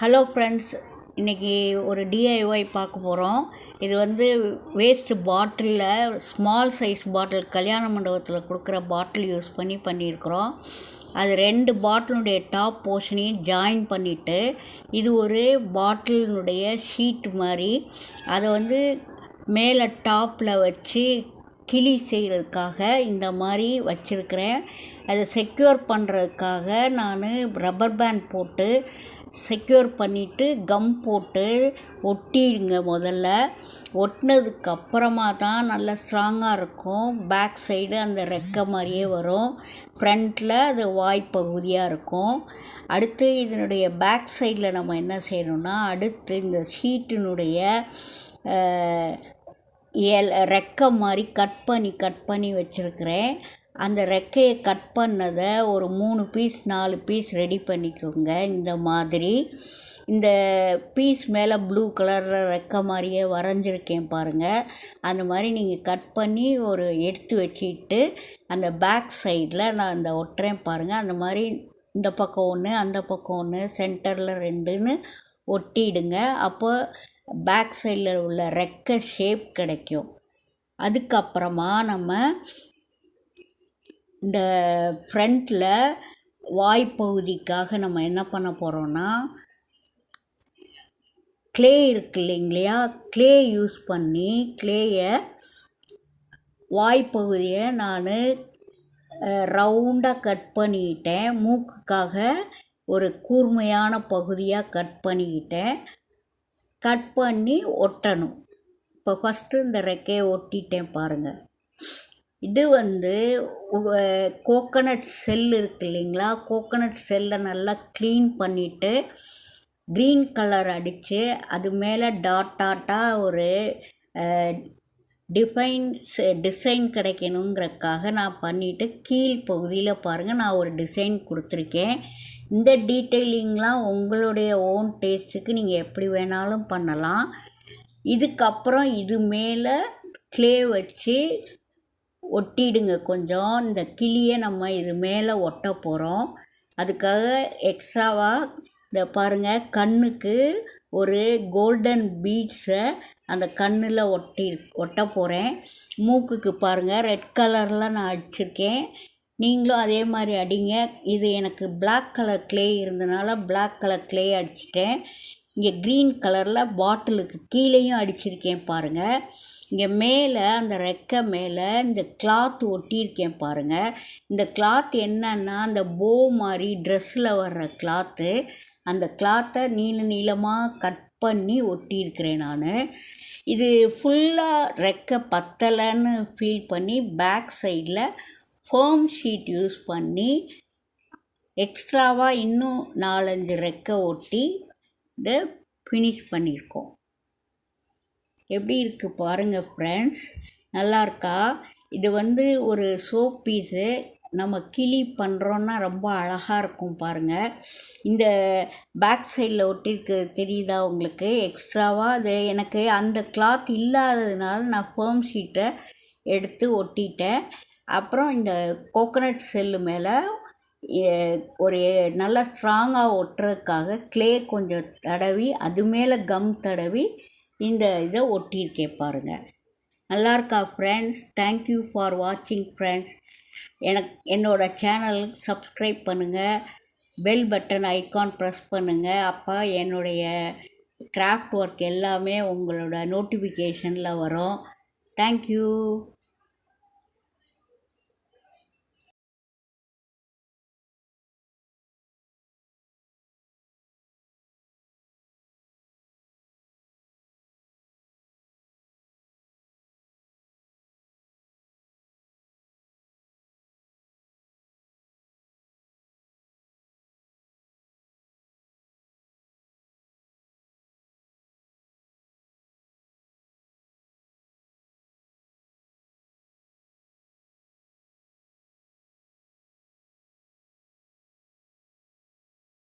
Hello friends, இன்றைக்கி ஒரு DIY பார்க்க போகிறோம். இது வேஸ்ட்டு பாட்டிலில் ஸ்மால் சைஸ் பாட்டில் கல்யாண மண்டபத்தில் கொடுக்குற பாட்டில் யூஸ் பண்ணி பண்ணியிருக்கிறோம். அது 2 பாட்டிலுடைய டாப் போர்ஷனையும் ஜாயின் பண்ணிவிட்டு இது ஒரு பாட்டிலினுடைய ஷீட் மாதிரி அதை மேலே டாப்பில் வச்சு கிளி செய்கிறதுக்காக இந்த மாதிரி வச்சுருக்கிறேன். அதை செக்யூர் பண்ணுறதுக்காக நான் ரப்பர் பேண்ட் போட்டு செக்யூர் பண்ணிவிட்டு கம் போட்டு ஒட்டிடுங்க. முதல்ல ஒட்டினதுக்கப்புறமா தான் நல்லா ஸ்ட்ராங்காக இருக்கும். பேக் சைடு அந்த ரெக்கை மாதிரியே வரும், ஃப்ரண்ட்டில் அது வாய்ப்பகுதியாக இருக்கும். அடுத்து இதனுடைய பேக் சைடில் நம்ம என்ன செய்யணும்னா, அடுத்து இந்த ஷீட்டினுடைய ரெக்கை மாதிரி கட் பண்ணி வச்சுருக்கிறேன். அந்த ரெக்கையை கட் பண்ணதை ஒரு 3 பீஸ் 4 பீஸ் ரெடி பண்ணிக்கோங்க. இந்த மாதிரி இந்த பீஸ் மேலே ப்ளூ கலரில் ரெக்கை மாதிரியே வரைஞ்சிருக்கேன் பாருங்கள். அந்த மாதிரி நீங்கள் கட் பண்ணி எடுத்து வச்சுட்டு அந்த பேக் சைடில் நான் இந்த ஒட்டுறேன் பாருங்கள். அந்த மாதிரி இந்த பக்கம் ஒன்று, அந்த பக்கம் ஒன்று, சென்டரில் 2ன்னு ஒட்டிடுங்க. அப்போ பேக் சைடில் உள்ள ரெக்கை ஷேப் கிடைக்கும். அதுக்கப்புறமா நம்ம இந்த ஃப்ரண்ட்டில் வாய்ப்பகுதிக்காக நம்ம என்ன பண்ண போகிறோன்னா, க்ளே இருக்கு இல்லைங்களா, க்ளே யூஸ் பண்ணி க்ளேயை வாய்ப்பகுதியை நான் ரவுண்டாக கட் பண்ணிக்கிட்டேன். மூக்குக்காக ஒரு கூர்மையான பகுதியாக கட் பண்ணிக்கிட்டேன். கட் பண்ணி ஒட்டணும். இப்போ ஃபஸ்ட்டு இந்த ரெக்கையை ஒட்டிட்டேன் பாருங்கள். இது கோகனட் செல் இருக்கு இல்லைங்களா, கோகனட் செல்லை நல்லா க்ளீன் பண்ணிவிட்டு க்ரீன் கலர் அடித்து அது மேலே டாட்டாக ஒரு டிசைன் கிடைக்கணுங்கிறதுக்காக நான் பண்ணிவிட்டு கீழ் பகுதியில் பாருங்கள் நான் ஒரு டிசைன் கொடுத்துருக்கேன். இந்த டீட்டெயிலிங்லாம் உங்களுடைய ஓன் டேஸ்ட்டுக்கு நீங்கள் எப்படி வேணாலும் பண்ணலாம். இதுக்கப்புறம் இது மேலே க்ளே வச்சு ஒட்டிடுங்க. கொஞ்சம் இந்த கிளியை நம்ம இது மேலே ஒட்ட போகிறோம். அதுக்காக எக்ஸ்ட்ராவாக இந்த பாருங்கள், கண்ணுக்கு ஒரு கோல்டன் பீட்ஸை அந்த கண்ணில் ஒட்ட போகிறேன். மூக்குக்கு பாருங்கள் ரெட் கலரில் நான் அடிச்சிருக்கேன். நீங்களும் அதே மாதிரி அடிங்க. இது எனக்கு பிளாக் கலர் க்ளே இருந்தனால பிளாக் கலர் க்ளே அடிச்சிட்டேன். இங்கே க்ரீன் கலரில் பாட்டிலுக்கு கீழேயும் அடிச்சிருக்கேன் பாருங்கள். இங்கே மேலே அந்த ரெக்கை மேலே இந்த கிளாத் ஒட்டியிருக்கேன் பாருங்கள். இந்த கிளாத் என்னன்னா, அந்த போ மாதிரி ட்ரெஸ்ஸில் வர்ற கிளாத்து. அந்த கிளாத்தை நீளமாக கட் பண்ணி ஒட்டியிருக்கிறேன் நான். இது ஃபுல்லாக ரெக்கை பத்தலைன்னு ஃபீல் பண்ணி பேக் சைடில் ஃபோம் ஷீட் யூஸ் பண்ணி எக்ஸ்ட்ராவாக இன்னும் 4-5 ரெக்கை ஒட்டி இதை ஃபினிஷ் பண்ணியிருக்கோம். எப்படி இருக்குது பாருங்கள் ஃப்ரெண்ட்ஸ், நல்லா இருக்கா? இது ஒரு சோப் பீஸு. நம்ம கிளி பண்ணுறோன்னா ரொம்ப அழகாக இருக்கும் பாருங்கள். இந்த பேக் சைடில் ஒட்டிருக்கு தெரியுதா உங்களுக்கு? எக்ஸ்ட்ராவாக அது எனக்கு அந்த கிளாத் இல்லாததுனால நான் ஃபோம் ஷீட்டை எடுத்து ஒட்டிட்டேன். அப்புறம் இந்த கோகனட் செல்லு மேலே ஒரு நல்லா ஸ்ட்ராங்காக ஒட்டுறதுக்காக க்ளே கொஞ்சம் தடவி அது மேலே கம் தடவி இந்த இதை ஒட்டியிருக்கேன் பாருங்கள். நல்லா இருக்கா ஃப்ரெண்ட்ஸ்? தேங்க்யூ ஃபார் வாட்சிங் ஃப்ரெண்ட்ஸ். என்னோடய சேனலுக்கு சப்ஸ்கிரைப் பண்ணுங்கள், பெல் பட்டன் ஐக்கான் ப்ரெஸ் பண்ணுங்கள். அப்போ என்னுடைய கிராஃப்ட் ஒர்க் எல்லாமே உங்களோட நோட்டிஃபிகேஷனில் வரும். தேங்க்யூ.